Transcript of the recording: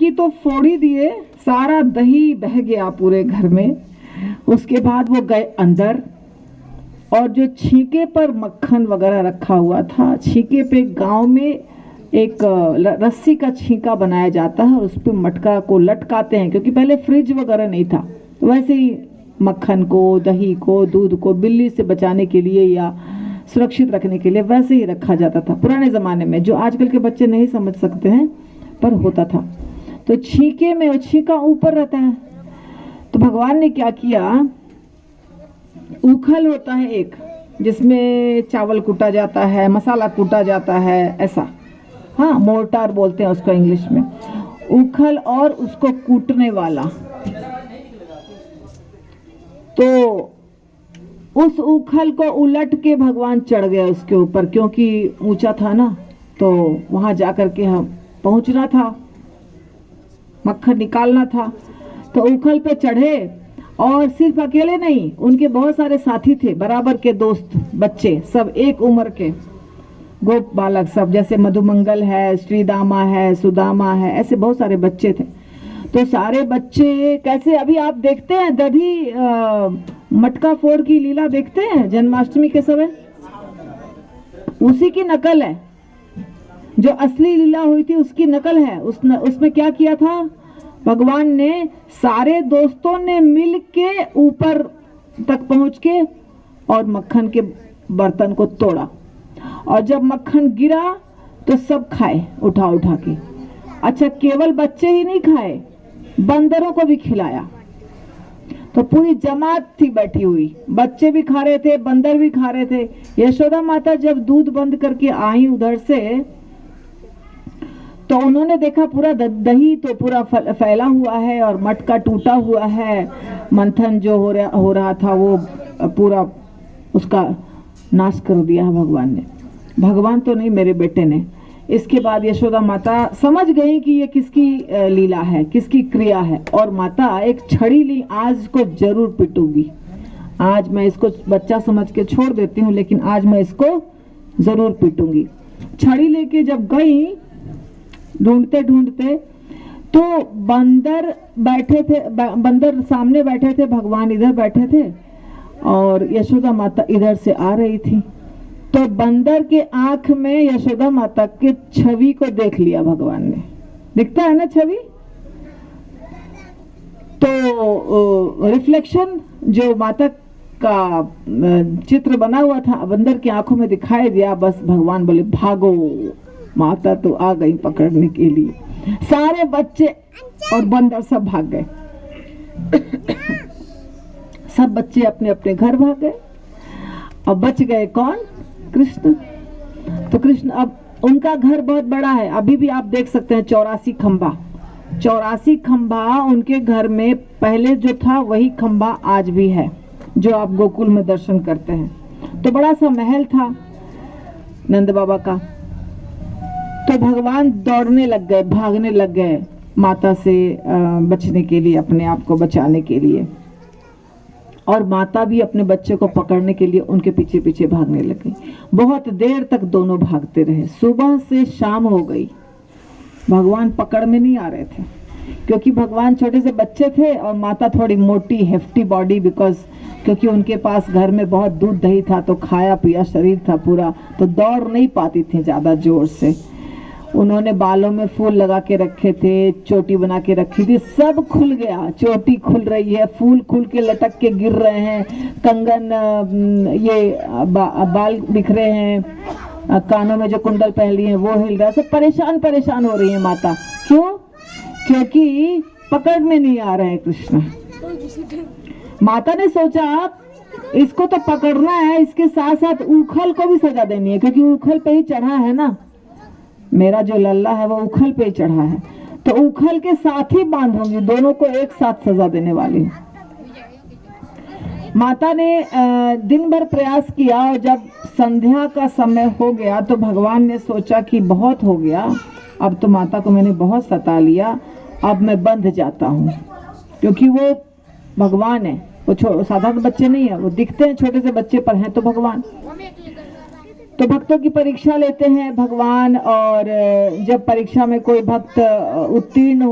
छींकी तो फोड़ ही दिए, सारा दही बह गया पूरे घर में। उसके बाद वो गए अंदर, और जो छींके पर मक्खन वगैरह रखा हुआ था, छींके पे गांव में एक रस्सी का छींका बनाया जाता है, उस पर मटका को लटकाते हैं, क्योंकि पहले फ्रिज वगैरह नहीं था। तो वैसे ही मक्खन को, दही को, दूध को बिल्ली से बचाने के लिए या सुरक्षित रखने के लिए वैसे ही रखा जाता था पुराने ज़माने में, जो आजकल के बच्चे नहीं समझ सकते हैं, पर होता था। तो छींके में, और छींका ऊपर रहता है, तो भगवान ने क्या किया, उखल होता है एक, जिसमें चावल कूटा जाता है, मसाला कूटा जाता है, ऐसा, हाँ मोर्टार बोलते हैं उसको इंग्लिश में, उखल और उसको कूटने वाला। तो उस उखल को उलट के भगवान चढ़ गए उसके ऊपर, क्योंकि ऊंचा था ना, तो वहां जाकर के हम पहुंचना था, मक्खन निकालना था। तो उखल पे चढ़े, और सिर्फ अकेले नहीं, उनके बहुत सारे साथी थे, बराबर के दोस्त, बच्चे, सब एक उम्र के, गोप बालक सब, जैसे मधुमंगल है, श्रीदामा है, सुदामा है, ऐसे बहुत सारे बच्चे थे। तो सारे बच्चे कैसे, अभी आप देखते हैं दधी मटका फोड़ की लीला देखते हैं जन्माष्टमी के समय, उसी की नकल है, जो असली लीला हुई थी उसकी नकल है। उसमें क्या किया था भगवान ने, सारे दोस्तों ने मिल के ऊपर तक पहुंच के और मक्खन के बर्तन को तोड़ा, और जब मक्खन गिरा तो सब खाए उठा उठा के। अच्छा, केवल बच्चे ही नहीं खाए, बंदरों को भी खिलाया। तो पूरी जमात थी बैठी हुई, बच्चे भी खा रहे थे, बंदर भी खा रहे थे। यशोदा माता जब दूध बंद करके आई उधर से, तो उन्होंने देखा पूरा दही तो पूरा फैला हुआ है, और मटका टूटा हुआ है, मंथन जो हो रहा था वो पूरा उसका नाश कर दिया है भगवान ने। भगवान तो नहीं, मेरे बेटे ने। इसके बाद यशोदा माता समझ गई कि ये किसकी लीला है, किसकी क्रिया है, और माता एक छड़ी ली, आज को जरूर पिटूंगी, आज मैं इसको बच्चा समझ के छोड़ देती हूँ, लेकिन आज मैं इसको जरूर पीटूंगी। छड़ी लेके जब गई, ढूंढते ढूंढते, तो बंदर बैठे थे, बंदर सामने बैठे थे, भगवान इधर बैठे थे, और यशोदा माता इधर से आ रही थी। तो बंदर के आंख में यशोदा माता के छवि को देख लिया भगवान ने, दिखता है ना छवि, तो रिफ्लेक्शन जो माता का चित्र बना हुआ था बंदर की आंखों में दिखाई दिया। बस भगवान बोले भागो, माता तो आ गई पकड़ने के लिए। सारे बच्चे और बंदर सब भाग गए। सब बच्चे अपने अपने घर भाग गए, और बच गए कौन? कृष्ण। तो कृष्ण, अब उनका घर बहुत बड़ा है, अभी भी आप देख सकते हैं 84 खंबा, 84 खंबा उनके घर में पहले जो था वही खंबा आज भी है, जो आप गोकुल में दर्शन करते हैं। तो बड़ा सा महल था नंद बाबा का। तो भगवान दौड़ने लग गए, भागने लग गए माता से बचने के लिए, अपने आप को बचाने के लिए, और माता भी अपने बच्चे को पकड़ने के लिए उनके पीछे पीछे भागने लग गई। बहुत देर तक दोनों भागते रहे, सुबह से शाम हो गई, भगवान पकड़ में नहीं आ रहे थे, क्योंकि भगवान छोटे से बच्चे थे और माता थोड़ी मोटी हेफ्टी बॉडी, क्योंकि उनके पास घर में बहुत दूध दही था, तो खाया पिया शरीर था पूरा, तो दौड़ नहीं पाती थी ज्यादा जोर से। उन्होंने बालों में फूल लगा के रखे थे, चोटी बना के रखी थी, सब खुल गया, चोटी खुल रही है, फूल खुल के लटक के गिर रहे हैं, कंगन, ये बाल बिखरे हैं, कानों में जो कुंडल पहन लिए हैं वो हिल रहा है, सब परेशान परेशान हो रही है माता। क्यों? क्योंकि पकड़ में नहीं आ रहे हैं कृष्ण। माता ने सोचा इसको तो पकड़ना है, इसके साथ साथ उखल को भी सजा देनी है, क्योंकि उखल पे ही चढ़ा है ना, मेरा जो लल्ला है वो उखल पे चढ़ा है, तो उखल के साथ ही बांधूंगी, दोनों को एक साथ सजा देने वाली हूँ। माता ने दिन भर प्रयास किया, और जब संध्या का समय हो गया तो भगवान ने सोचा कि बहुत हो गया, अब तो माता को मैंने बहुत सता लिया, अब मैं बंध जाता हूँ, क्योंकि वो भगवान है, वो साधारण बच्चे नहीं है, वो दिखते हैं छोटे से बच्चे पर हैं तो भगवान। तो भक्तों की परीक्षा लेते हैं भगवान, और जब परीक्षा में कोई भक्त उत्तीर्ण